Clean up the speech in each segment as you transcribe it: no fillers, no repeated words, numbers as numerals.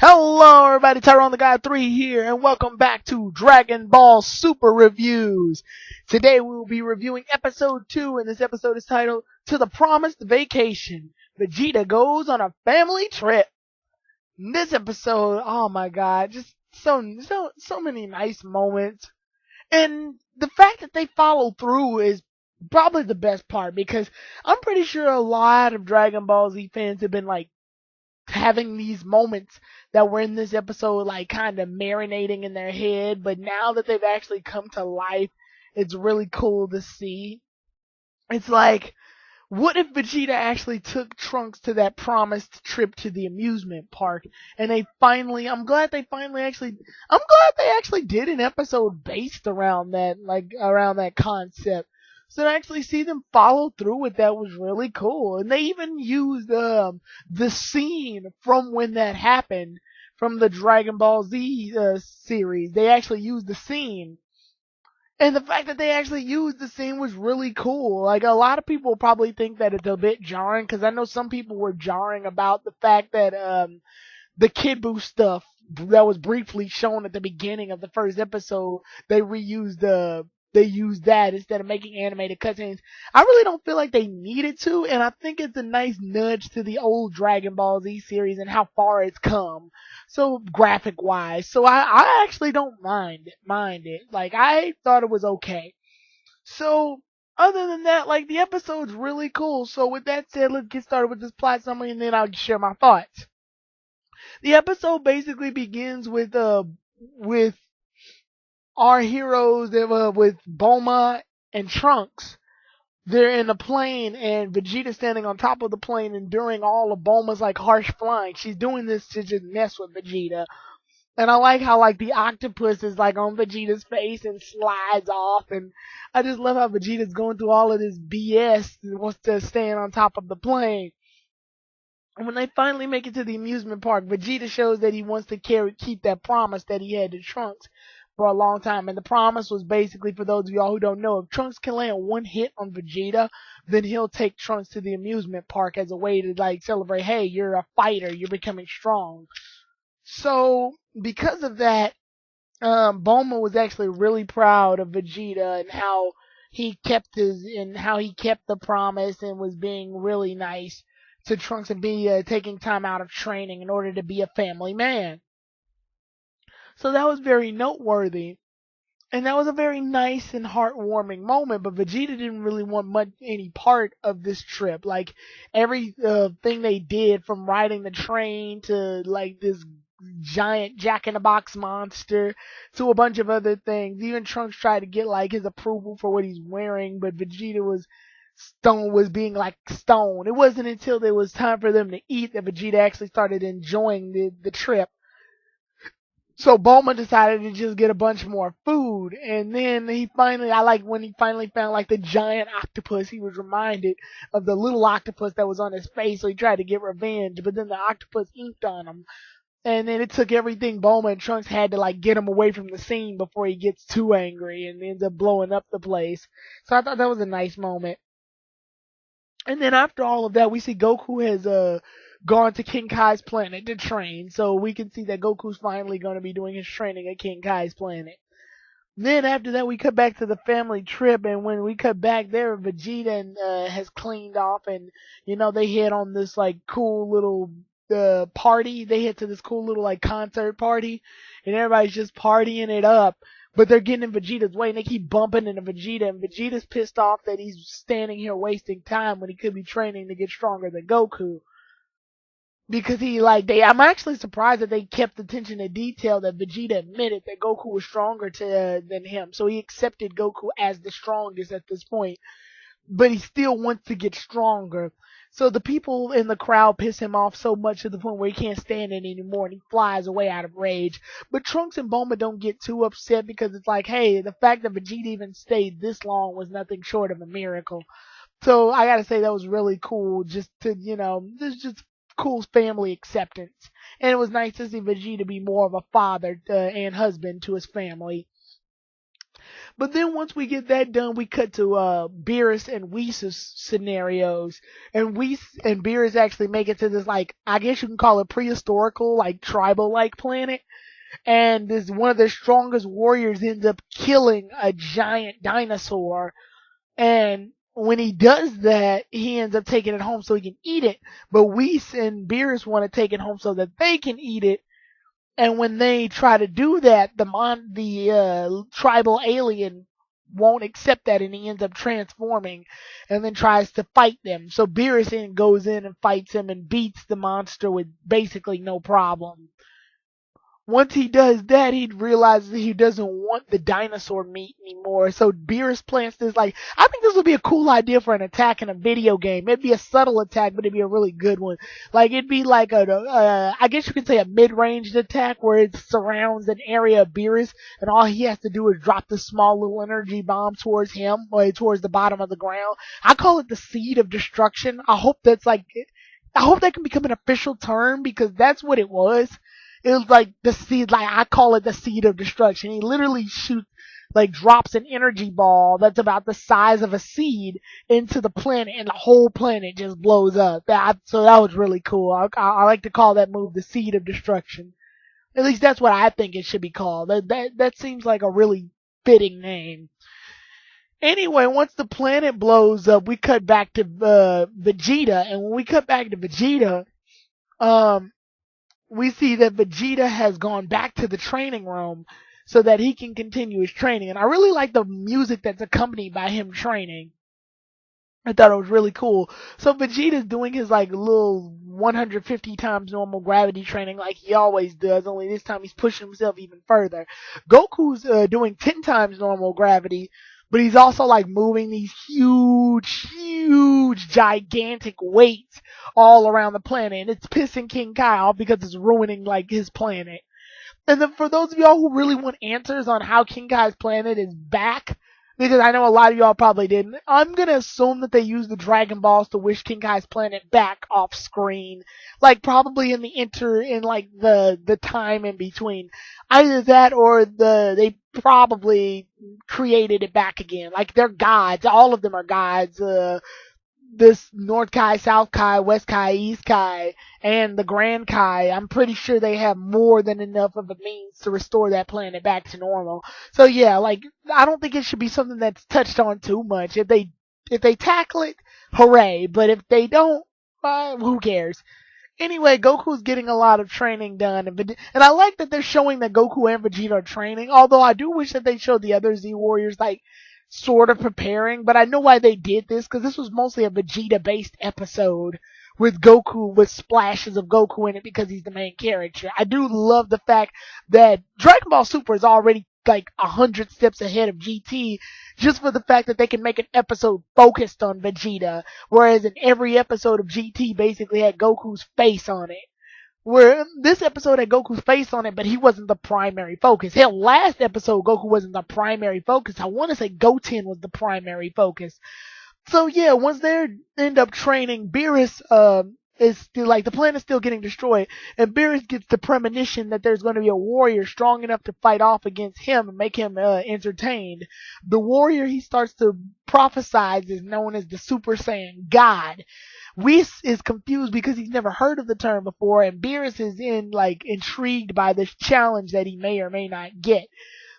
Hello everybody, Tyrone the God 3 here, and welcome back to Dragon Ball Super Reviews. Today we will be reviewing episode 2, and this episode is titled, To the Promised Vacation. Vegeta goes on a family trip. This episode, oh my god, just so many nice moments. And the fact that they follow through is probably the best part, because I'm pretty sure a lot of Dragon Ball Z fans have been like, having these moments that were in this episode like kind of marinating in their head, but now that they've actually come to life, it's really cool to see. It's like, what if Vegeta actually took Trunks to that promised trip to the amusement park, and I'm glad they actually did an episode based around that, like, around that concept. So to actually see them follow through with that was really cool. And they even used, the scene from when that happened, from the Dragon Ball Z, series. They actually used the scene, and the fact that they actually used the scene was really cool. Like, a lot of people probably think that it's a bit jarring, because I know some people were jarring about the fact that the Kid Buu stuff that was briefly shown at the beginning of the first episode, they used that instead of making animated cutscenes. I really don't feel like they needed to, and I think it's a nice nudge to the old Dragon Ball Z series and how far it's come. So graphic wise, so I actually don't mind it. Like, I thought it was okay. So other than that, like, the episode's really cool. So with that said, let's get started with this plot summary, and then I'll share my thoughts. The episode basically begins with our heroes with Bulma and Trunks. They're in a plane, and Vegeta standing on top of the plane, enduring all of Bulma's like harsh flying. She's doing this to just mess with Vegeta. And I like how like the octopus is like on Vegeta's face and slides off, and I just love how Vegeta's going through all of this BS and wants to stand on top of the plane. And when they finally make it to the amusement park, Vegeta shows that he wants to keep that promise that he had to Trunks for a long time. And the promise was basically, for those of y'all who don't know, if Trunks can land one hit on Vegeta, then he'll take Trunks to the amusement park as a way to like celebrate, hey, you're a fighter, you're becoming strong. So because of that, Bulma was actually really proud of Vegeta and how he kept the promise and was being really nice to Trunks and taking time out of training in order to be a family man. So that was very noteworthy. And that was a very nice and heartwarming moment, but Vegeta didn't really want any part of this trip. Like, every thing they did, from riding the train to like this giant Jack in the Box monster to a bunch of other things. Even Trunks tried to get like his approval for what he's wearing, but Vegeta was being like stone. It wasn't until it was time for them to eat that Vegeta actually started enjoying the trip. So Bulma decided to just get a bunch more food, and then I like when he finally found like the giant octopus, he was reminded of the little octopus that was on his face, so he tried to get revenge, but then the octopus inked on him. And then it took everything Bulma and Trunks had to like get him away from the scene before he gets too angry and ends up blowing up the place. So I thought that was a nice moment. And then after all of that, we see Goku has gone to King Kai's planet to train. So we can see that Goku's finally going to be doing his training at King Kai's planet. Then after that, we cut back to the family trip, and when we cut back there, Vegeta has cleaned off, and they head on this like cool little party. They head to this cool little like concert party, and everybody's just partying it up. But they're getting in Vegeta's way, and they keep bumping into Vegeta, and Vegeta's pissed off that he's standing here wasting time when he could be training to get stronger than Goku. Because I'm actually surprised that they kept attention to detail that Vegeta admitted that Goku was stronger than him. So he accepted Goku as the strongest at this point, but he still wants to get stronger. So the people in the crowd piss him off so much to the point where he can't stand it anymore, and he flies away out of rage. But Trunks and Bulma don't get too upset, because it's like, hey, the fact that Vegeta even stayed this long was nothing short of a miracle. So I gotta say that was really cool, just to, this is just cool family acceptance. And it was nice to see Vegeta be more of a father and husband to his family. But then once we get that done, we cut to Beerus and Whis' scenarios, and Whis and Beerus actually make it to this, like, I guess you can call it prehistorical, like tribal like planet, and this one of their strongest warriors ends up killing a giant dinosaur, and when he does that, he ends up taking it home so he can eat it. But Whis and Beerus want to take it home so that they can eat it. And when they try to do that, the tribal alien won't accept that, and he ends up transforming, and then tries to fight them. So Beerus goes in and fights him and beats the monster with basically no problem. Once he does that, he realizes he doesn't want the dinosaur meat anymore. So Beerus plants this, like, I think this would be a cool idea for an attack in a video game. It'd be a subtle attack, but it'd be a really good one. Like, it'd be like I guess you could say a mid-ranged attack where it surrounds an area of Beerus, and all he has to do is drop this small little energy bomb towards him, or towards the bottom of the ground. I call it the Seed of Destruction. I hope that can become an official term, because that's what it was. It was like the seed, like I call it the Seed of Destruction. He literally drops an energy ball that's about the size of a seed into the planet, and the whole planet just blows up. So that was really cool. I like to call that move the Seed of Destruction. At least that's what I think it should be called. That seems like a really fitting name. Anyway, once the planet blows up, we cut back to Vegeta, and when we cut back to Vegeta, we see that Vegeta has gone back to the training room so that he can continue his training. And I really like the music that's accompanied by him training. I thought it was really cool. So Vegeta's doing his like little 150 times normal gravity training like he always does, only this time he's pushing himself even further. Goku's doing 10 times normal gravity, but he's also like moving these huge, gigantic weights all around the planet, and it's pissing King Kai off because it's ruining like his planet. And then for those of y'all who really want answers on how King Kai's planet is back, because I know a lot of y'all probably didn't, I'm gonna assume that they used the Dragon Balls to wish King Kai's planet back off screen. Like probably in the time in between. Either that or they probably created it back again. Like they're gods. All of them are gods. This North Kai, South Kai, West Kai, East Kai, and the Grand Kai, I'm pretty sure they have more than enough of a means to restore that planet back to normal. So yeah, like, I don't think it should be something that's touched on too much. If they tackle it, hooray. But if they don't, who cares? Anyway, Goku's getting a lot of training done, and I like that they're showing that Goku and Vegeta are training, although I do wish that they showed the other Z Warriors, like, sort of preparing, but I know why they did this, because this was mostly a Vegeta-based episode with Goku, with splashes of Goku in it because he's the main character. I do love the fact that Dragon Ball Super is already like 100 steps ahead of GT, just for the fact that they can make an episode focused on Vegeta, whereas in every episode of GT basically had Goku's face on it. Where this episode had Goku's face on it, but he wasn't the primary focus. Hell, last episode Goku wasn't the primary focus. I want to say Goten was the primary focus. So yeah, once they end up training, Beerus is still like the planet's still getting destroyed, and Beerus gets the premonition that there's going to be a warrior strong enough to fight off against him and make him entertained. The warrior he starts to prophesize is known as the Super Saiyan God. Whis is confused because he's never heard of the term before, and Beerus is intrigued by this challenge that he may or may not get.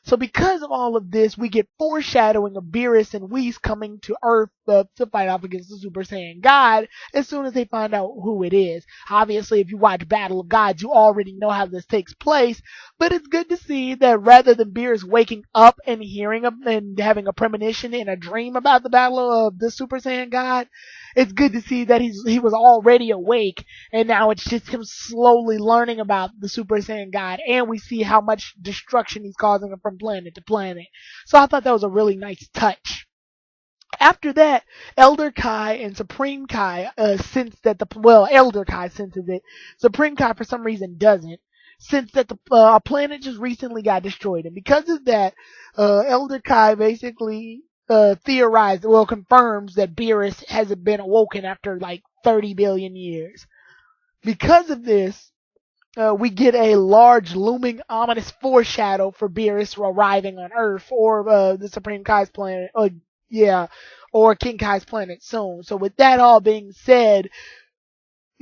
So because of all of this, we get foreshadowing of Beerus and Whis coming to Earth to fight off against the Super Saiyan God as soon as they find out who it is. Obviously, if you watch Battle of Gods, you already know how this takes place, but it's good to see that rather than Beerus waking up and hearing and having a premonition in a dream about the Battle of the Super Saiyan God, it's good to see that he was already awake, and now it's just him slowly learning about the Super Saiyan God, and we see how much destruction he's causing from planet to planet. So I thought that was a really nice touch. After that, Elder Kai and Supreme Kai sense that Elder Kai senses it. Supreme Kai for some reason doesn't. Since that the planet just recently got destroyed, and because of that, Elder Kai basically confirms that Beerus hasn't been awoken after like 30 billion years. Because of this, we get a large, looming, ominous foreshadow for Beerus arriving on Earth or the Supreme Kai's planet. Yeah, or King Kai's planet soon. So with that all being said,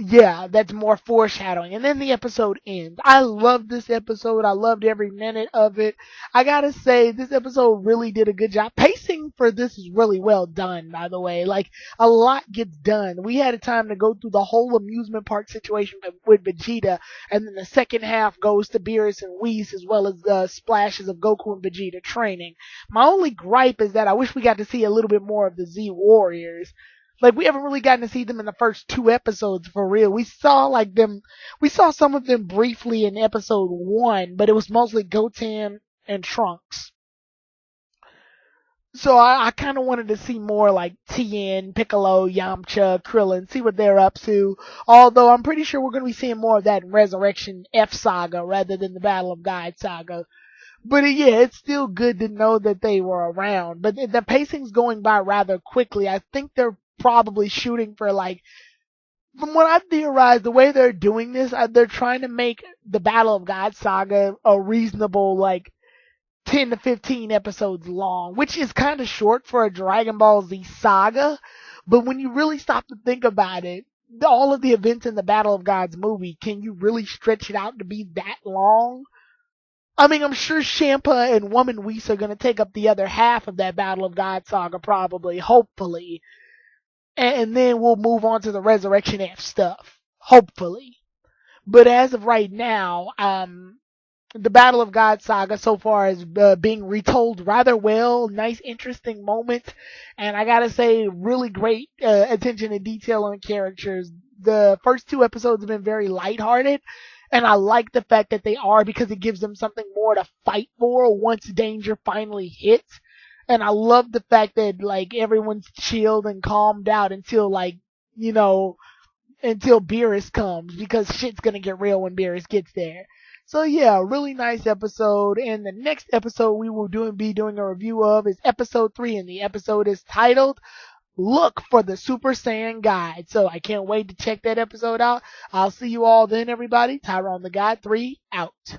yeah, that's more foreshadowing. And then the episode ends. I loved this episode. I loved every minute of it. I gotta say, this episode really did a good job. Pacing for this is really well done, by the way. Like, a lot gets done. We had a time to go through the whole amusement park situation with Vegeta, and then the second half goes to Beerus and Whis, as well as the splashes of Goku and Vegeta training. My only gripe is that I wish we got to see a little bit more of the Z Warriors. Like, we haven't really gotten to see them in the first two episodes for real. We saw some of them briefly in episode one, but it was mostly Goten and Trunks. So I kind of wanted to see more like Tien, Piccolo, Yamcha, Krillin, see what they're up to. Although I'm pretty sure we're going to be seeing more of that in Resurrection F Saga rather than the Battle of God Saga. But yeah, it's still good to know that they were around. But the pacing's going by rather quickly. I think they're probably shooting for like, from what I've theorized, the way they're doing this, they're trying to make the Battle of God Saga a reasonable like 10 to 15 episodes long, which is kind of short for a Dragon Ball Z saga. But when you really stop to think about it, all of the events in the Battle of Gods movie, can you really stretch it out to be that long? I mean, I'm sure Champa and Woman Whis are going to take up the other half of that Battle of God saga, probably, hopefully. And then we'll move on to the Resurrection F stuff, hopefully. But as of right now, the Battle of God saga so far is being retold rather well. Nice, interesting moments, and I gotta say, really great attention to detail on characters. The first two episodes have been very lighthearted, and I like the fact that they are because it gives them something more to fight for once danger finally hits. And I love the fact that like everyone's chilled and calmed out until like you know until Beerus comes because shit's gonna get real when Beerus gets there. So yeah, really nice episode. And the next episode we will be doing a review of is episode 3, and the episode is titled Look for the Super Saiyan Guide. So I can't wait to check that episode out. I'll see you all then, everybody. Tyrone the God 3 out.